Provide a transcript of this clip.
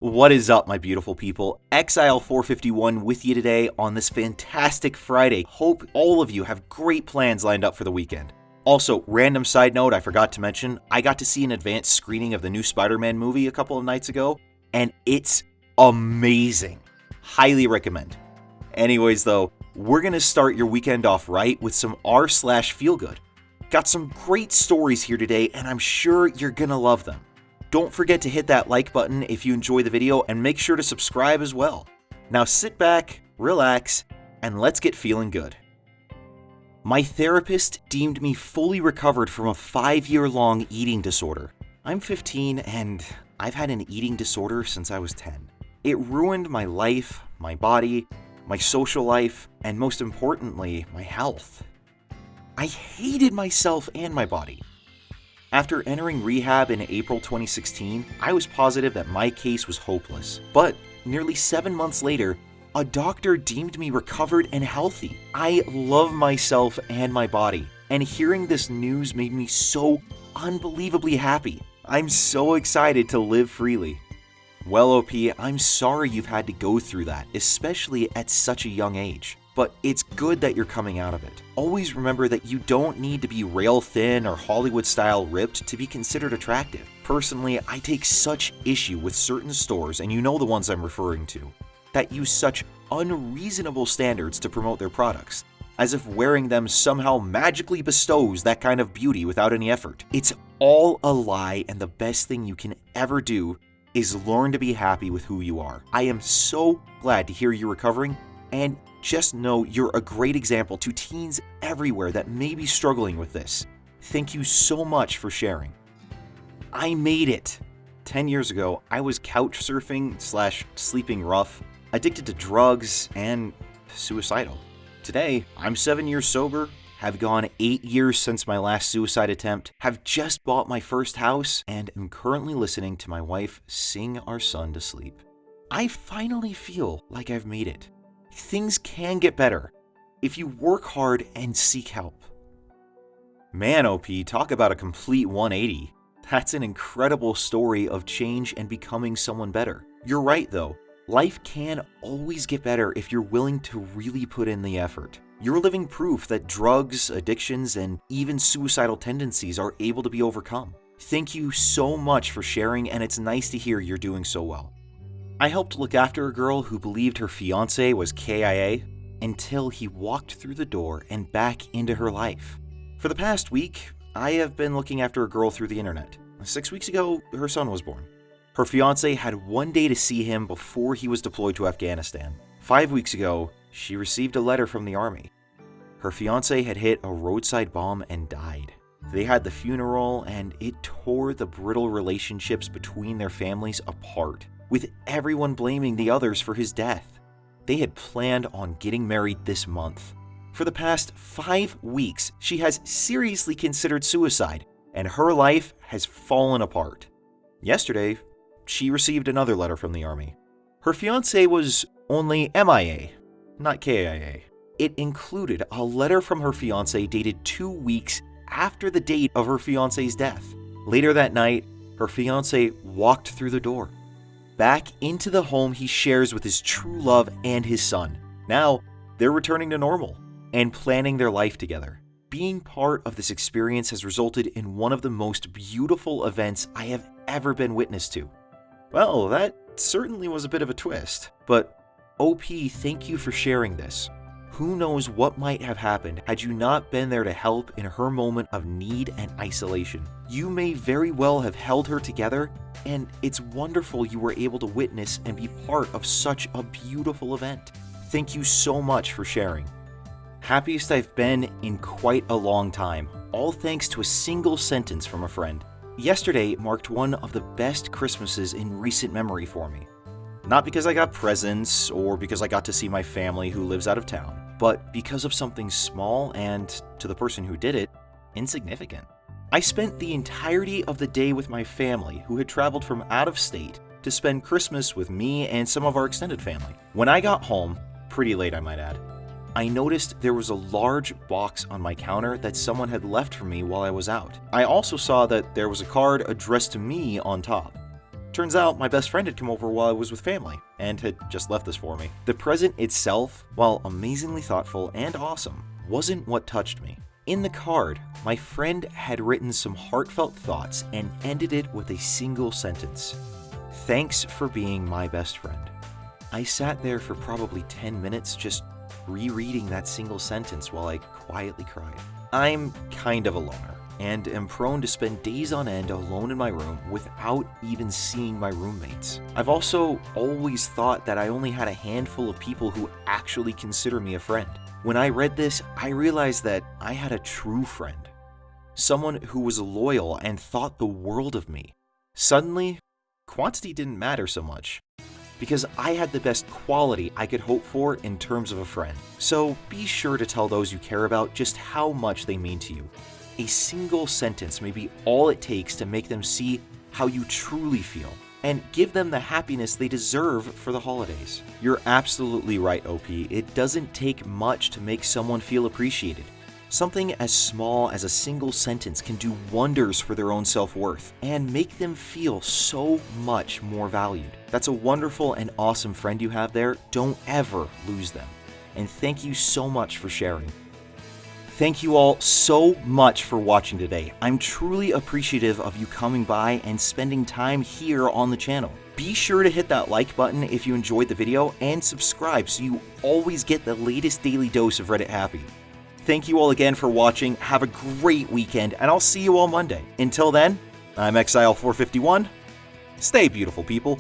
What is up, my beautiful people? Exile451 with you today on this fantastic Friday. Hope all of you have great plans lined up for the weekend. Also, random side note I forgot to mention, I got to see an advanced screening of the new Spider-Man movie a couple of nights ago, and it's amazing. Highly recommend. Anyways though, we're going to start your weekend off right with some r/feelgood. Got some great stories here today, and I'm sure you're going to love them. Don't forget to hit that like button if you enjoy the video, and make sure to subscribe as well. Now sit back, relax, and let's get feeling good. My therapist deemed me fully recovered from a 5-year-long eating disorder. I'm 15 and I've had an eating disorder since I was 10. It ruined my life, my body, my social life, and most importantly, my health. I hated myself and my body. After entering rehab in April 2016, I was positive that my case was hopeless. But nearly 7 months later, a doctor deemed me recovered and healthy. I love myself and my body, and hearing this news made me so unbelievably happy. I'm so excited to live freely. Well, OP, I'm sorry you've had to go through that, especially at such a young age. But it's good that you're coming out of it. Always remember that you don't need to be rail thin or Hollywood-style ripped to be considered attractive. Personally, I take such issue with certain stores, and you know the ones I'm referring to, that use such unreasonable standards to promote their products, as if wearing them somehow magically bestows that kind of beauty without any effort. It's all a lie, and the best thing you can ever do is learn to be happy with who you are. I am so glad to hear you're recovering, and just know you're a great example to teens everywhere that may be struggling with this. Thank you so much for sharing. I made it. 10 years ago, I was couch surfing / sleeping rough, addicted to drugs, and suicidal. Today, I'm 7 years sober, have gone 8 years since my last suicide attempt, have just bought my first house, and am currently listening to my wife sing our son to sleep. I finally feel like I've made it. Things can get better if you work hard and seek help. Man, OP, talk about a complete 180. That's an incredible story of change and becoming someone better. You're right though, life can always get better if you're willing to really put in the effort. You're living proof that drugs, addictions, and even suicidal tendencies are able to be overcome. Thank you so much for sharing, and it's nice to hear you're doing so well. I helped look after a girl who believed her fiancé was KIA until he walked through the door and back into her life. For the past week, I have been looking after a girl through the internet. 6 weeks ago, her son was born. Her fiancé had one day to see him before he was deployed to Afghanistan. 5 weeks ago, she received a letter from the army. Her fiancé had hit a roadside bomb and died. They had the funeral, and it tore the brittle relationships between their families apart, with everyone blaming the others for his death. They had planned on getting married this month. For the past 5 weeks, she has seriously considered suicide, and her life has fallen apart. Yesterday, she received another letter from the army. Her fiancé was only MIA, not KIA. It included a letter from her fiancé dated 2 weeks after the date of her fiancé's death. Later that night, her fiancé walked through the door, back into the home he shares with his true love and his son. Now, they're returning to normal and planning their life together. Being part of this experience has resulted in one of the most beautiful events I have ever been witness to. Well, that certainly was a bit of a twist, but OP, thank you for sharing this. Who knows what might have happened had you not been there to help in her moment of need and isolation. You may very well have held her together, and it's wonderful you were able to witness and be part of such a beautiful event. Thank you so much for sharing. Happiest I've been in quite a long time, all thanks to a single sentence from a friend. Yesterday marked one of the best Christmases in recent memory for me. Not because I got presents or because I got to see my family who lives out of town, but because of something small and, to the person who did it, insignificant. I spent the entirety of the day with my family who had traveled from out of state to spend Christmas with me and some of our extended family. When I got home, pretty late I might add, I noticed there was a large box on my counter that someone had left for me while I was out. I also saw that there was a card addressed to me on top. Turns out my best friend had come over while I was with family and had just left this for me. The present itself, while amazingly thoughtful and awesome, wasn't what touched me. In the card, my friend had written some heartfelt thoughts and ended it with a single sentence. "Thanks for being my best friend." I sat there for probably 10 minutes just rereading that single sentence while I quietly cried. I'm kind of a loner and am prone to spend days on end alone in my room without even seeing my roommates. I've also always thought that I only had a handful of people who actually consider me a friend. When I read this, I realized that I had a true friend. Someone who was loyal and thought the world of me. Suddenly, quantity didn't matter so much, because I had the best quality I could hope for in terms of a friend. So be sure to tell those you care about just how much they mean to you. A single sentence may be all it takes to make them see how you truly feel and give them the happiness they deserve for the holidays. You're absolutely right, OP. It doesn't take much to make someone feel appreciated. Something as small as a single sentence can do wonders for their own self-worth and make them feel so much more valued. That's a wonderful and awesome friend you have there. Don't ever lose them. And thank you so much for sharing. Thank you all so much for watching today. I'm truly appreciative of you coming by and spending time here on the channel. Be sure to hit that like button if you enjoyed the video and subscribe so you always get the latest daily dose of Reddit Happy. Thank you all again for watching. Have a great weekend, and I'll see you all Monday. Until then, I'm Exile451. Stay beautiful, people.